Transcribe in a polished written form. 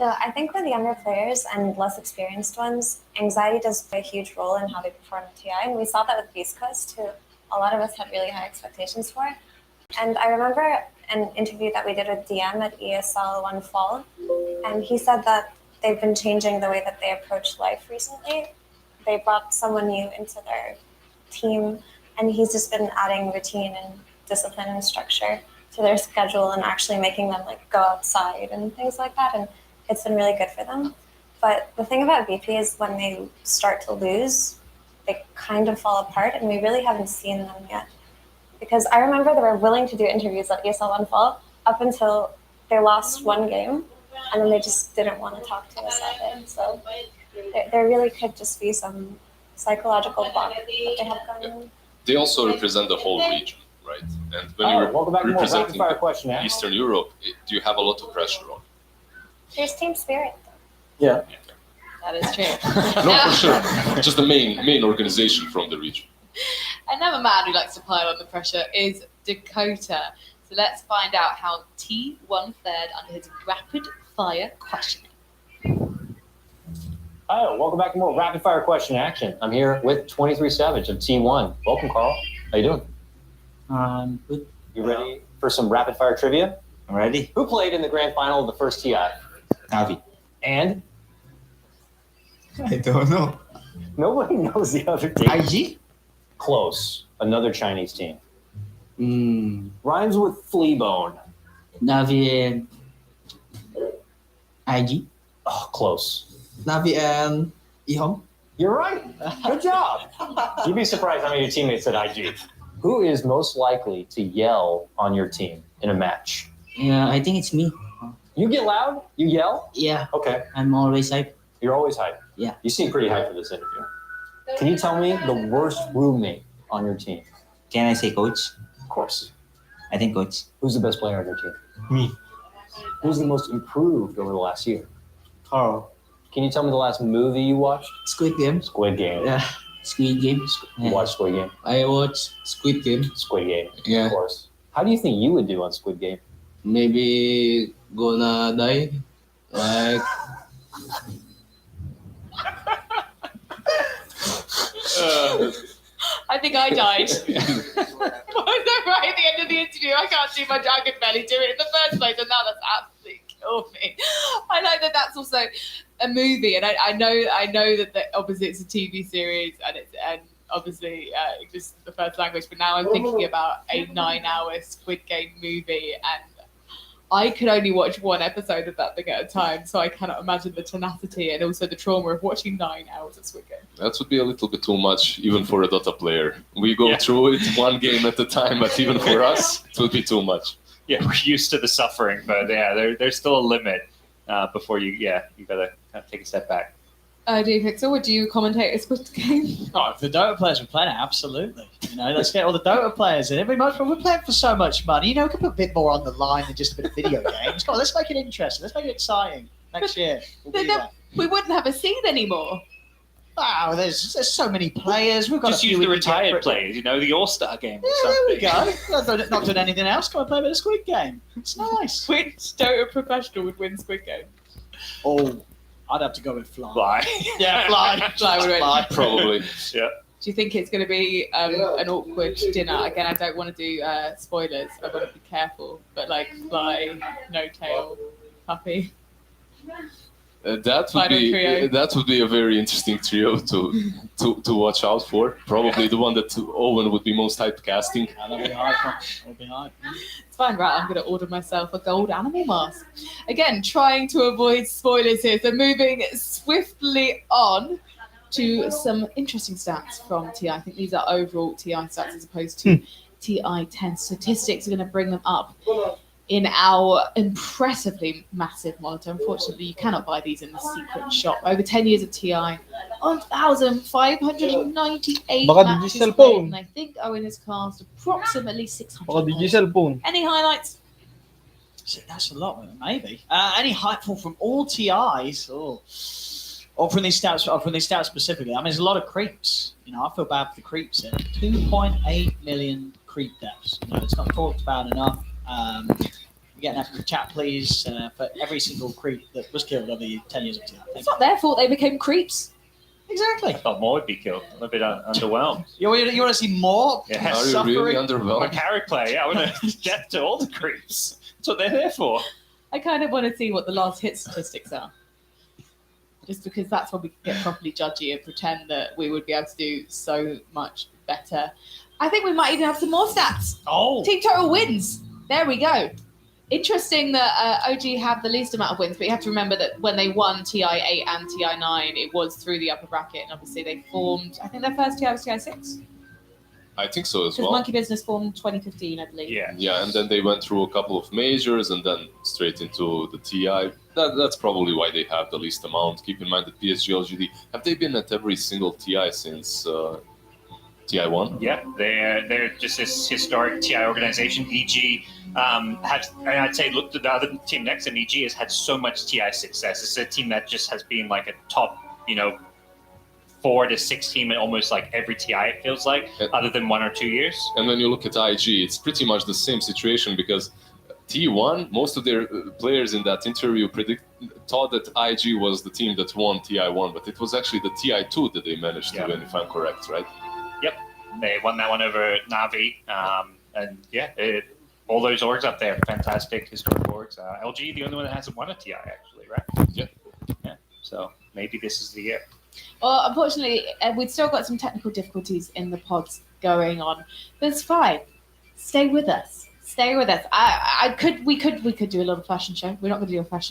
So I think with younger players and less experienced ones, anxiety does play a huge role in how they perform at TI. And we saw that with Beast Coast, who a lot of us had really high expectations for. And I remember an interview that we did with DM at ESL One Fall, and he said that they've been changing the way that they approach life recently. They brought someone new into their team, and he's just been adding routine and discipline and structure to their schedule and actually making them like go outside and things like that. And it's been really good for them. But the thing about BP is when they start to lose, they kind of fall apart, and we really haven't seen them yet. Because I remember they were willing to do interviews at ESL One Fall up until they lost one game, and then they just didn't want to talk to us at it. So there really could just be some psychological block that they have going on. They also represent the whole region, right? And when welcome back you're to more representing rapid-fire question, Eastern Europe, do you have a lot of pressure on? There's team spirit, though. Yeah. That is true. No, for sure. Just the main organization from the region. Another man who likes to pile on the pressure is Dakota. So let's find out how T1 fared under his rapid fire questioning. Oh, welcome back to more rapid fire question action. I'm here with 23 Savage of T1. Welcome, Carl. How you doing? Good. You ready for some rapid fire trivia? I'm ready. Who played in the grand final of the first TI? Navi. And I don't know. nobody knows the other team. IG? Close. Another Chinese team. Rhymes with flea bone. Navi and IG? Oh, close. Navi and Ihong? You're right. Good job. You'd be surprised how many of your teammates said IG. Who is most likely to yell on your team in a match? Yeah, I think it's me. You get loud? You yell? Yeah, Okay. I'm always hype. You're always hype. Yeah. You seem pretty hyped for this interview. Can you tell me the worst roommate on your team? Can I say coach? Of course. I think coach. Who's the best player on your team? Me. Who's the most improved over the last year? Carl. Can you tell me the last movie you watched? Squid Game? Squid Game. Yeah. Squid Game? You watched Squid Game? I watch Squid Game. Squid Game. Yeah. Of course. How do you think you would do on Squid Game? Maybe gonna die. Like... I think I died. Right at the end of the interview, I can't do much. I could barely do it in the first place, and now that's absolutely killed me. I know that that's also a movie, and I know that obviously it's a TV series, and obviously English is the first language. But now I'm thinking about a 9-hour Squid Game movie, and I could only watch one episode of that thing at a time, so I cannot imagine the tenacity and also the trauma of watching 9 hours of Squid Game. That would be a little bit too much, even for a Dota player. We go through it one game at a time, but even for us, it would be too much. Yeah, we're used to the suffering, but yeah, there's still a limit before you gotta kind of take a step back. Do you, Victor, would you commentate a Squid Game? Oh, if the Dota players were playing it, absolutely. Let's get all the Dota players in. We're playing for so much money. We can put a bit more on the line than just a bit of video games. Come on, let's make it interesting. Let's make it exciting. Next year, we'll be there. We wouldn't have a scene anymore. Wow, there's so many players. We've got Just use the retired players, the All-Star game or something. There we go. Not doing anything else. Come and play a bit of Squid Game. It's nice. Which Dota professional would win Squid Game? Oh, I'd have to go with Fly. Fly. Yeah, Fly. Fly would win. Probably. Yeah. Do you think it's going to be an awkward dinner? Again, I don't want to do spoilers. I want to be careful. But like Fly, No Tail, Puppy. That would be a very interesting trio to watch out for. Probably the one that Owen would be most typecasting. That'll be hard. It's fine, right? I'm going to order myself a gold animal mask. Again, trying to avoid spoilers here. So moving swiftly on to some interesting stats from TI. I think these are overall TI stats as opposed to TI 10 statistics. We're going to bring them up in our impressively massive monitor. Unfortunately, you cannot buy these in the secret shop. Over 10 years of TI, 1,598 matches played, and I think Owen has cast approximately 600. Any highlights? That's a lot, maybe. Any hypeful from all TIs? Or from these stats specifically? I mean, there's a lot of creeps. I feel bad for the creeps here. 2.8 million creep deaths. It's not talked about enough. Get that from the chat, please, for every single creep that was killed over the 10 years of TI. It's not their fault they became creeps. Exactly. I thought more would be killed. A little bit underwhelmed. You want to see more Yeah. Are you suffering? really I'm a underwhelmed? character player. Yeah, I want to death to all the creeps. That's what they're there for. I kind of want to see what the last hit statistics are. Just because that's when we get properly judgy and pretend that we would be able to do so much better. I think we might even have some more stats. Oh, Team total wins. There we go. Interesting that OG have the least amount of wins, but you have to remember that when they won TI 8 and TI 9, it was through the upper bracket, and obviously they formed, I think their first TI was TI 6, I think so as because well. Monkey Business formed 2015, I believe. Yeah. Yeah, and then they went through a couple of majors and then straight into the TI. That's probably why they have the least amount. Keep in mind that PSG LGD, have they been at every single TI since TI 1? Yeah, they're just this historic TI organization. EG has, and I'd say look to the other team next, and EG has had so much TI success. It's a team that just has been like a top, 4 to 6 team in almost like every TI, it feels like, other than 1 or 2 years. And when you look at IG, it's pretty much the same situation because T1, most of their players in that interview thought that IG was the team that won TI1, but it was actually the TI2 that they managed to win, if I'm correct, right? They won that one over Navi, and all those orgs up there, fantastic historic orgs. LG, the only one that hasn't won a TI, actually, right? Yeah. So maybe this is the year. Well, unfortunately, we've still got some technical difficulties in the pods going on, but it's fine. Stay with us. We could do a little fashion show. We're not going to do a fashion show.